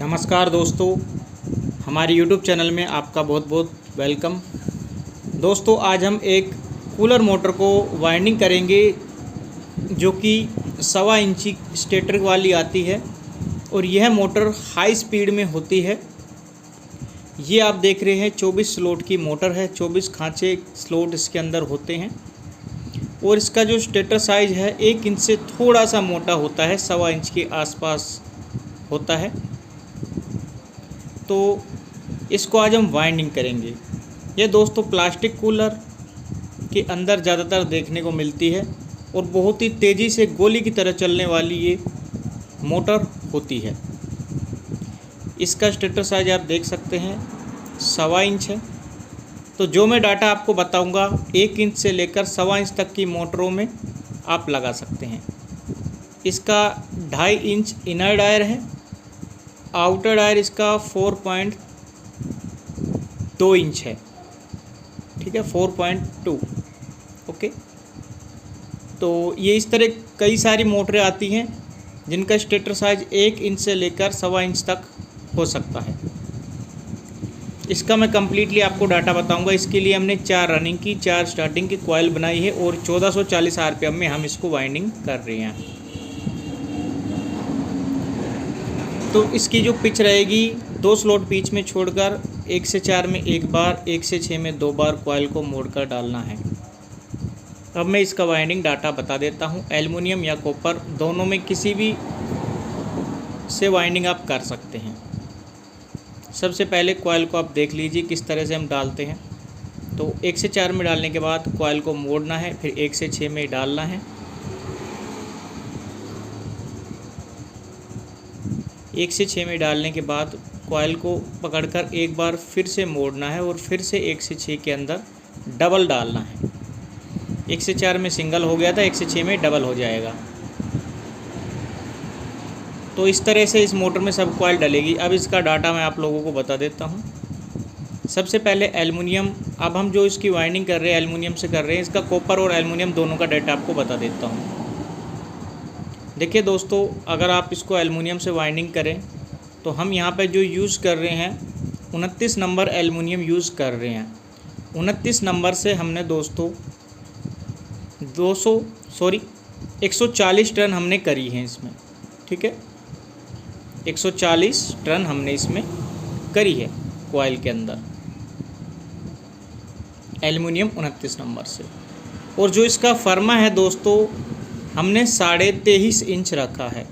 नमस्कार दोस्तों, हमारे YouTube चैनल में आपका बहुत बहुत वेलकम। दोस्तों, आज हम एक कूलर मोटर को वाइंडिंग करेंगे जो कि 1.25 इंची स्टेटर वाली आती है और यह मोटर हाई स्पीड में होती है। ये आप देख रहे हैं 24 स्लॉट की मोटर है। 24 खांचे स्लॉट इसके अंदर होते हैं और इसका जो स्टेटर साइज़ है 1 इंच से थोड़ा सा मोटा होता है, 1.25 इंच के आसपास होता है। तो इसको आज हम वाइंडिंग करेंगे। ये दोस्तों प्लास्टिक कूलर के अंदर ज़्यादातर देखने को मिलती है और बहुत ही तेज़ी से गोली की तरह चलने वाली ये मोटर होती है। इसका स्टेटर साइज आप देख सकते हैं 1.25 इंच है। तो जो मैं डाटा आपको बताऊंगा 1 इंच से लेकर 1.25 इंच तक की मोटरों में आप लगा सकते हैं। इसका 2.5 इंच इनर डायर है। आउटर डायर इसका 4.2 इंच है, ठीक है, 4.2। ओके, तो ये इस तरह कई सारी मोटरें आती हैं जिनका स्टेटर साइज 1 इंच से लेकर 1.25 इंच तक हो सकता है। इसका मैं कम्प्लीटली आपको डाटा बताऊंगा। इसके लिए हमने 4 रनिंग की, 4 स्टार्टिंग की कॉइल बनाई है और 1440 आरपीएम में हम इसको वाइंडिंग कर रहे हैं। तो इसकी जो पिच रहेगी 2 स्लॉट पिच में छोड़कर 1 से 4 में 1 बार, 1 से 6 में 2 बार कॉइल को मोड़कर डालना है। अब मैं इसका वाइंडिंग डाटा बता देता हूँ। एल्युमिनियम या कॉपर दोनों में किसी भी से वाइंडिंग आप कर सकते हैं। सबसे पहले कॉइल को आप देख लीजिए किस तरह से हम डालते हैं। तो 1 से 4 में डालने के बाद कॉइल को मोड़ना है, फिर 1 से 6 में डालना है। 1 से 6 में डालने के बाद कॉइल को पकड़कर एक बार फिर से मोड़ना है और फिर से 1 से 6 के अंदर डबल डालना है। 1 से 4 में सिंगल हो गया था, 1 से 6 में डबल हो जाएगा। तो इस तरह से इस मोटर में सब कॉइल डलेगी। अब इसका डाटा मैं आप लोगों को बता देता हूँ। सबसे पहले एल्युमिनियम, अब हम जो इसकी वाइंडिंग कर रहे हैं एल्युमिनियम से कर रहे हैं। इसका कॉपर और एल्युमिनियम दोनों का डाटा आपको बता देता हूँ। देखिए दोस्तों, अगर आप इसको एल्युमिनियम से वाइंडिंग करें तो हम यहाँ पे जो यूज़ कर रहे हैं 29 नंबर एल्युमिनियम यूज़ कर रहे हैं। 29 नंबर से हमने दोस्तों 140 टन हमने करी है इसमें, ठीक है। 140 टन हमने इसमें करी है कॉइल के अंदर एल्युमिनियम 29 नंबर से। और जो इसका फर्मा है दोस्तों हमने 23.5 इंच रखा है,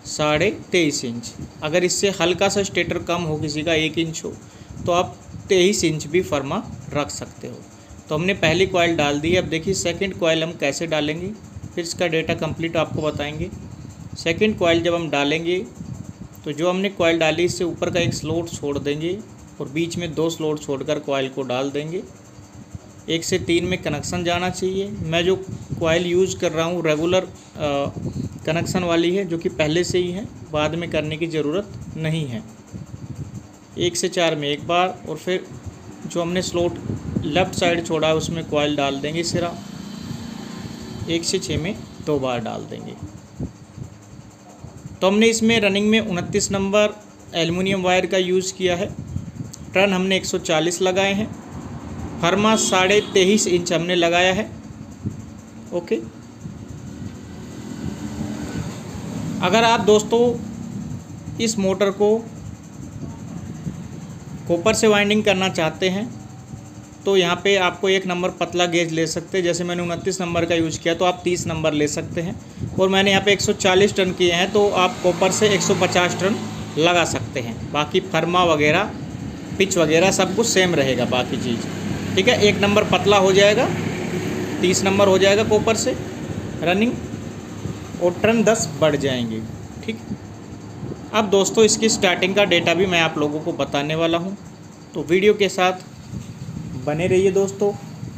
23.5 इंच। अगर इससे हल्का सा स्टेटर कम हो, किसी का 1 इंच हो, तो आप 23 इंच भी फर्मा रख सकते हो। तो हमने पहली कॉइल डाल दी है। अब देखिए सेकंड कॉइल हम कैसे डालेंगे, फिर इसका डेटा कंप्लीट आपको बताएंगे। सेकंड कॉइल जब हम डालेंगे तो जो हमने कॉइल डाली इससे ऊपर का एक स्लॉट छोड़ देंगे और बीच में 2 स्लॉट छोड़कर कॉइल को डाल देंगे। 1 से 3 में कनेक्शन जाना चाहिए। मैं जो कॉइल यूज़ कर रहा हूँ रेगुलर कनेक्शन वाली है, जो कि पहले से ही है, बाद में करने की ज़रूरत नहीं है। 1 से 4 में 1 बार और फिर जो हमने स्लॉट लेफ़्ट साइड छोड़ा है उसमें कॉइल डाल देंगे सिरा। 1 से 6 में 2 बार डाल देंगे। तो हमने इसमें रनिंग में 29 नंबर एल्युमिनियम वायर का यूज़ किया है। टर्न हमने 140 लगाए हैं। फर्मा 23.5 इंच हमने लगाया है। ओके, अगर आप दोस्तों इस मोटर को कॉपर से वाइंडिंग करना चाहते हैं तो यहाँ पे आपको 1 नंबर पतला गेज ले सकते हैं। जैसे मैंने 29 नंबर का यूज़ किया तो आप 30 नंबर ले सकते हैं। और मैंने यहाँ पे 140 टन किए हैं तो आप कॉपर से 150 टन लगा सकते हैं। बाकी फर्मा वगैरह, पिच वगैरह सब कुछ सेम रहेगा, बाकी चीज़ ठीक है। 1 नंबर पतला हो जाएगा, 30 नंबर हो जाएगा कॉपर से रनिंग और टर्न 10 बढ़ जाएंगे, ठीक। अब दोस्तों इसकी स्टार्टिंग का डेटा भी मैं आप लोगों को बताने वाला हूँ, तो वीडियो के साथ बने रहिए दोस्तों।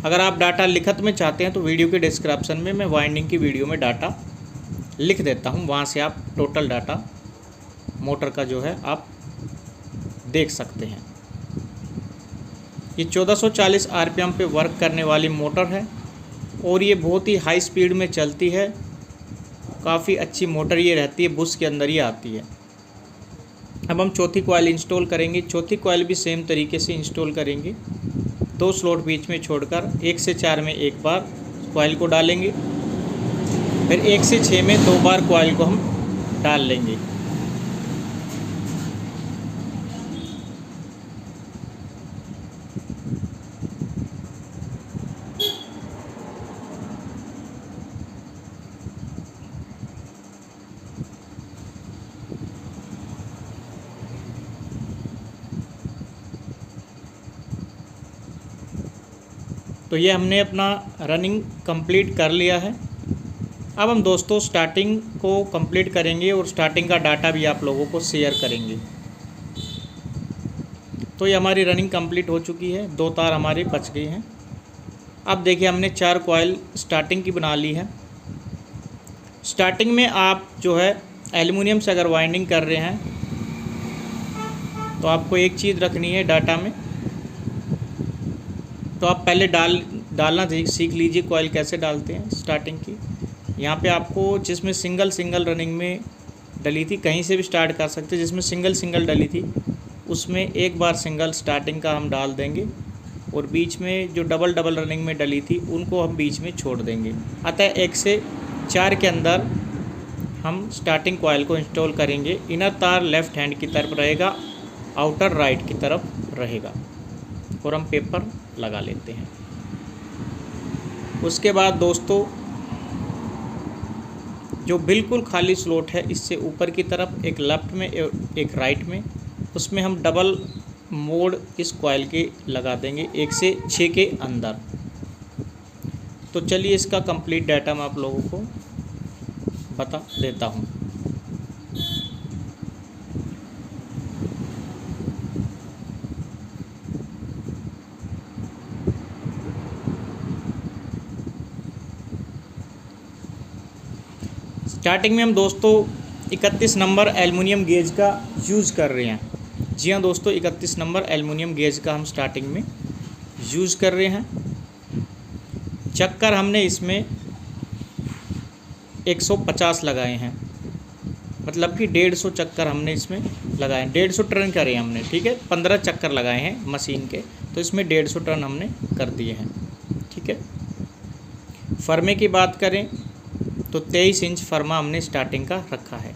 अगर आप डाटा लिखत में चाहते हैं तो वीडियो के डिस्क्रिप्शन में मैं वाइंडिंग की वीडियो में डाटा लिख देता हूँ, वहाँ से आप टोटल डाटा मोटर का जो है आप देख सकते हैं। ये 1440 आरपीएम पे वर्क करने वाली मोटर है और ये बहुत ही हाई स्पीड में चलती है। काफ़ी अच्छी मोटर ये रहती है, बुश के अंदर ही आती है। अब हम चौथी कॉइल इंस्टॉल करेंगे। चौथी कॉइल भी सेम तरीके से इंस्टॉल करेंगे। 2 स्लॉट बीच में छोड़कर 1 से 4 में एक बार कॉइल को डालेंगे, फिर 1 से 6 में 2 बार कॉइल को हम डाल लेंगे। तो ये हमने अपना रनिंग कंप्लीट कर लिया है। अब हम दोस्तों स्टार्टिंग को कंप्लीट करेंगे और स्टार्टिंग का डाटा भी आप लोगों को शेयर करेंगे। तो ये हमारी रनिंग कंप्लीट हो चुकी है, 2 तार हमारे बच गए हैं। अब देखिए हमने 4 कॉइल स्टार्टिंग की बना ली है। स्टार्टिंग में आप जो है एल्युमिनियम से अगर वाइंडिंग कर रहे हैं तो आपको एक चीज़ रखनी है डाटा में। तो आप पहले डालना सीख लीजिए कॉइल कैसे डालते हैं स्टार्टिंग की। यहाँ पे आपको जिसमें सिंगल रनिंग में डली थी, कहीं से भी स्टार्ट कर सकते हैं, जिसमें सिंगल डली थी उसमें एक बार सिंगल स्टार्टिंग का हम डाल देंगे और बीच में जो डबल रनिंग में डली थी उनको हम बीच में छोड़ देंगे। अतः 1 से 4 के अंदर हम स्टार्टिंग कॉइल को इंस्टॉल करेंगे। इनर तार लेफ़्ट हैंड की तरफ रहेगा, आउटर राइट की तरफ रहेगा और हम पेपर लगा लेते हैं। उसके बाद दोस्तों जो बिल्कुल खाली स्लॉट है इससे ऊपर की तरफ एक लेफ़्ट में एक राइट में, उसमें हम डबल मोड़ इस कॉइल के लगा देंगे 1 से 6 के अंदर। तो चलिए इसका कंप्लीट डाटा मैं आप लोगों को बता देता हूँ। स्टार्टिंग में हम दोस्तों 31 नंबर एल्युमिनियम गेज का यूज़ कर रहे हैं। जी हाँ दोस्तों, 31 नंबर एल्युमिनियम गेज का हम स्टार्टिंग में यूज़ कर रहे हैं। चक्कर हमने इसमें 150 लगाए हैं, मतलब कि 150 चक्कर हमने इसमें लगाए हैं। 150 टर्न करे हमने, ठीक है। 15 चक्कर लगाए हैं मशीन के, तो इसमें 150 टर्न हमने कर दिए हैं, ठीक है। फर्मे की बात करें तो 23 इंच फर्मा हमने स्टार्टिंग का रखा है।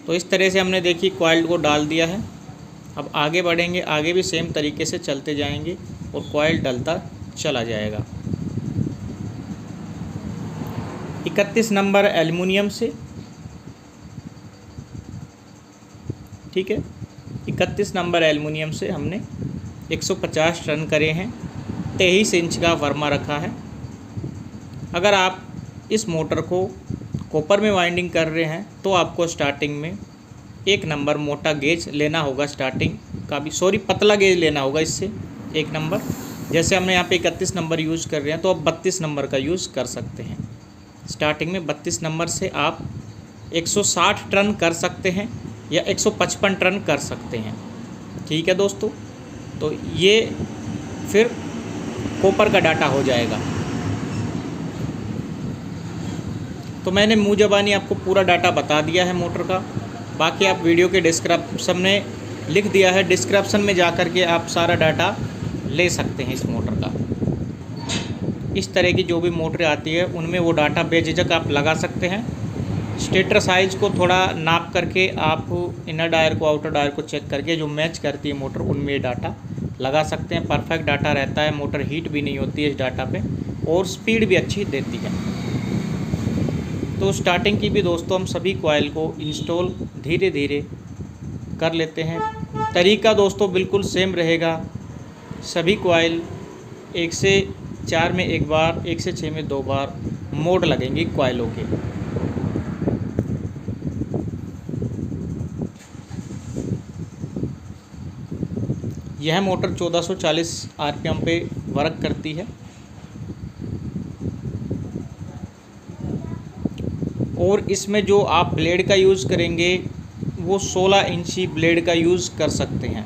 तो इस तरह से हमने देखिए कॉइल को डाल दिया है। अब आगे बढ़ेंगे, आगे भी सेम तरीके से चलते जाएंगे और कॉइल डलता चला जाएगा। 31 नंबर एल्युमिनियम से, ठीक है, 31 नंबर एल्युमिनियम से हमने 150 टर्न करे हैं। 23 इंच का फर्मा रखा है। अगर आप इस मोटर को कॉपर में वाइंडिंग कर रहे हैं तो आपको स्टार्टिंग में 1 नंबर मोटा गेज लेना होगा, स्टार्टिंग का भी पतला गेज लेना होगा इससे 1 नंबर। जैसे हमने यहाँ पे 31 नंबर यूज़ कर रहे हैं तो आप 32 नंबर का यूज़ कर सकते हैं। स्टार्टिंग में 32 नंबर से आप 160 टर्न कर सकते हैं या 155 टर्न कर सकते हैं, ठीक है दोस्तों। तो ये फिर कॉपर का डाटा हो जाएगा। तो मैंने मुँह ज़बानी आपको पूरा डाटा बता दिया है मोटर का। बाकी आप वीडियो के डिस्क्रिप्शन में लिख दिया है, डिस्क्रिप्शन में जा कर के आप सारा डाटा ले सकते हैं इस मोटर का। इस तरह की जो भी मोटरें आती है उनमें वो डाटा बेझिझक आप लगा सकते हैं। स्टेटर साइज़ को थोड़ा नाप करके आप इनर डायर को आउटर डायर को चेक करके जो मैच करती है मोटर उनमें ये डाटा लगा सकते हैं। परफेक्ट डाटा रहता है, मोटर हीट भी नहीं होती है इस डाटा पे और स्पीड भी अच्छी देती है। तो स्टार्टिंग की भी दोस्तों हम सभी कॉइल को इंस्टॉल धीरे धीरे कर लेते हैं। तरीका दोस्तों बिल्कुल सेम रहेगा। सभी कॉइल 1 से 4 में एक बार, 1 से 6 में 2 बार मोड़ लगेंगे कॉइलों के। यह मोटर 1440 आरपीएम पे वर्क करती है और इसमें जो आप ब्लेड का यूज़ करेंगे वो 16 इंची ब्लेड का यूज़ कर सकते हैं।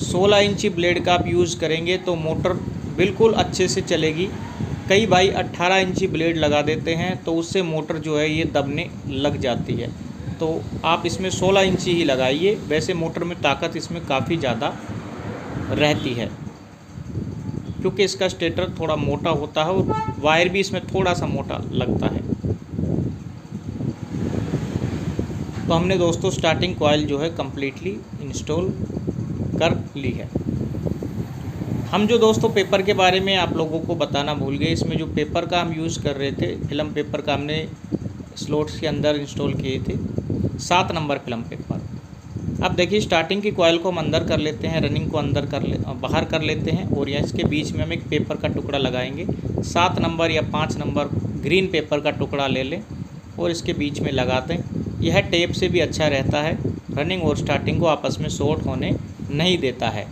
16 इंची ब्लेड का आप यूज़ करेंगे तो मोटर बिल्कुल अच्छे से चलेगी। कई भाई 18 इंची ब्लेड लगा देते हैं तो उससे मोटर जो है ये दबने लग जाती है। तो आप इसमें 16 इंची ही लगाइए। वैसे मोटर में ताकत इसमें काफ़ी ज़्यादा रहती है, क्योंकि इसका स्टेटर थोड़ा मोटा होता है और वायर भी इसमें थोड़ा सा मोटा लगता है। तो हमने दोस्तों स्टार्टिंग कॉइल जो है कम्प्लीटली इंस्टॉल कर ली है। हम जो दोस्तों पेपर के बारे में आप लोगों को बताना भूल गए, इसमें जो पेपर का हम यूज़ कर रहे थे, फिल्म पेपर का हमने स्लॉट्स के अंदर इंस्टॉल किए थे 7 नंबर फिल्म पेपर। अब देखिए स्टार्टिंग की कॉइल को हम अंदर कर लेते हैं, रनिंग को अंदर बाहर कर लेते हैं और यहाँ इसके बीच में हम एक पेपर का टुकड़ा लगाएंगे। 7 नंबर या 5 नंबर ग्रीन पेपर का टुकड़ा ले लें और इसके बीच में लगा दें। यह टेप से भी अच्छा रहता है, रनिंग और स्टार्टिंग को आपस में शॉर्ट होने नहीं देता है।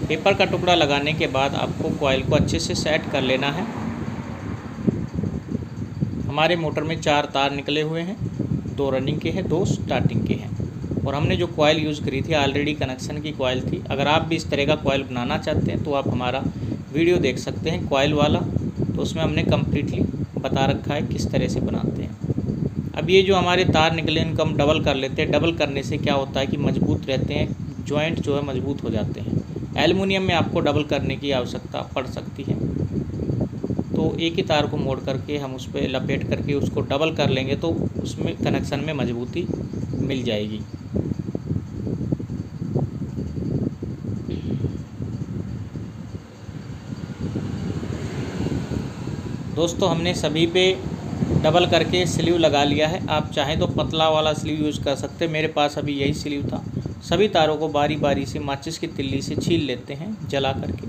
पेपर का टुकड़ा लगाने के बाद आपको कॉइल को अच्छे से सेट कर लेना है। हमारे मोटर में 4 तार निकले हुए हैं, 2 रनिंग के हैं, 2 स्टार्टिंग के हैं और हमने जो कॉइल यूज़ करी थी ऑलरेडी कनेक्शन की कॉइल थी। अगर आप भी इस तरह का कॉइल बनाना चाहते हैं तो आप हमारा वीडियो देख सकते हैं कॉइल वाला, तो उसमें हमने कम्प्लीटली बता रखा है किस तरह से बनाते हैं। अब ये जो हमारे तार निकले इनको हम डबल कर लेते हैं। डबल करने से क्या होता है कि मजबूत रहते हैं, जॉइंट जो है मजबूत हो जाते हैं। एल्युमिनियम में आपको डबल करने की आवश्यकता पड़ सकती है, तो एक ही तार को मोड़ करके हम उस पर लपेट करके उसको डबल कर लेंगे तो उसमें कनेक्शन में मजबूती मिल जाएगी। दोस्तों हमने सभी पे डबल करके स्लीव लगा लिया है। आप चाहें तो पतला वाला स्लीव यूज़ कर सकते हैं, मेरे पास अभी यही स्लीव था। सभी तारों को बारी बारी से माचिस की तिल्ली से छील लेते हैं जला करके,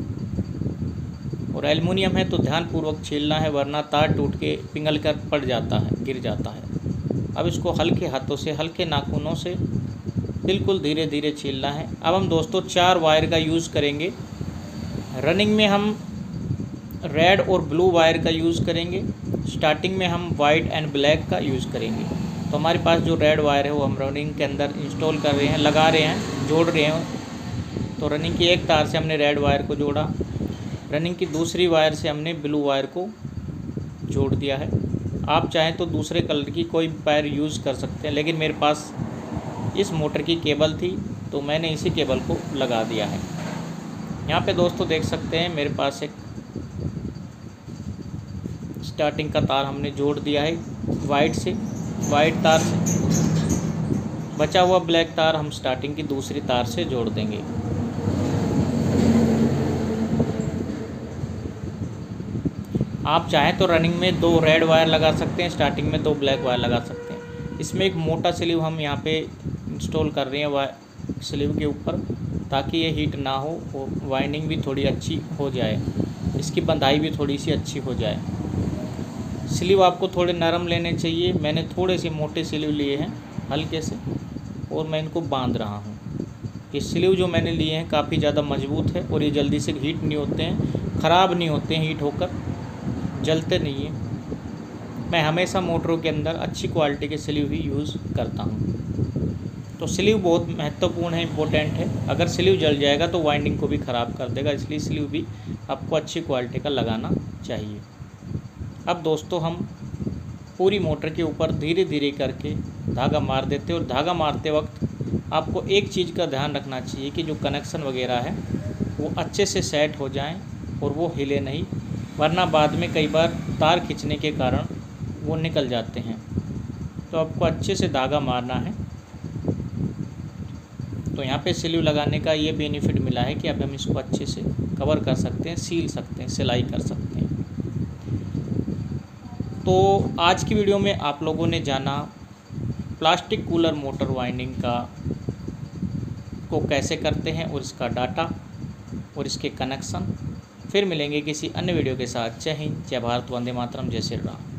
और एल्युमिनियम है तो ध्यानपूर्वक छीलना है वरना तार टूट के पिघल कर पड़ जाता है, गिर जाता है। अब इसको हल्के हाथों से, हल्के नाखूनों से बिल्कुल धीरे धीरे छीलना है। अब हम दोस्तों 4 वायर का यूज़ करेंगे। रनिंग में हम रेड और ब्लू वायर का यूज़ करेंगे, स्टार्टिंग में हम वाइट एंड ब्लैक का यूज़ करेंगे। तो हमारे पास जो रेड वायर है वो हम रनिंग के अंदर इंस्टॉल कर रहे हैं, लगा रहे हैं, जोड़ रहे हैं। तो रनिंग की एक तार से हमने रेड वायर को जोड़ा, रनिंग की दूसरी वायर से हमने ब्लू वायर को जोड़ दिया है। आप चाहें तो दूसरे कलर की कोई वायर यूज़ कर सकते हैं, लेकिन मेरे पास इस मोटर की केबल थी तो मैंने इसी केबल को लगा दिया है। यहाँ पे दोस्तों देख सकते हैं मेरे पास एक स्टार्टिंग का तार हमने जोड़ दिया है वाइट तार से। बचा हुआ ब्लैक तार हम स्टार्टिंग की दूसरी तार से जोड़ देंगे। आप चाहें तो रनिंग में 2 रेड वायर लगा सकते हैं, स्टार्टिंग में 2 ब्लैक वायर लगा सकते हैं। इसमें एक मोटा स्लीव हम यहाँ पे इंस्टॉल कर रहे हैं स्लीव के ऊपर, ताकि ये हीट ना हो और वाइंडिंग भी थोड़ी अच्छी हो जाए, इसकी बंधाई भी थोड़ी सी अच्छी हो जाए। स्लीव आपको थोड़े नरम लेने चाहिए। मैंने थोड़े से मोटे स्लीव लिए हैं हल्के से, और मैं इनको बांध रहा हूँ। ये स्लीव जो मैंने लिए हैं काफ़ी ज़्यादा मजबूत है और ये जल्दी से हीट नहीं होते हैं, ख़राब नहीं होते हैं, हीट होकर जलते नहीं हैं। मैं हमेशा मोटरों के अंदर अच्छी क्वालिटी के स्लीव ही यूज़ करता हूँ। तो स्लीव बहुत महत्वपूर्ण है, इम्पोर्टेंट है। अगर स्लीव जल जाएगा तो वाइंडिंग को भी ख़राब कर देगा, इसलिए स्लीव भी आपको अच्छी क्वालिटी का लगाना चाहिए। अब दोस्तों हम पूरी मोटर के ऊपर धीरे धीरे करके धागा मार देते हैं, और धागा मारते वक्त आपको एक चीज़ का ध्यान रखना चाहिए कि जो कनेक्शन वगैरह है वो अच्छे से सेट हो जाएं और वो हिले नहीं, वरना बाद में कई बार तार खींचने के कारण वो निकल जाते हैं। तो आपको अच्छे से धागा मारना है। तो यहाँ पे स्लीव लगाने का ये बेनिफिट मिला है कि अब हम इसको अच्छे से कवर कर सकते हैं, सील सकते हैं, सिलाई कर सकते हैं। तो आज की वीडियो में आप लोगों ने जाना प्लास्टिक कूलर मोटर वाइंडिंग को कैसे करते हैं और इसका डाटा और इसके कनेक्शन। फिर मिलेंगे किसी अन्य वीडियो के साथ। जय हिंद, जय भारत, वंदे मातरम, जय श्री राम।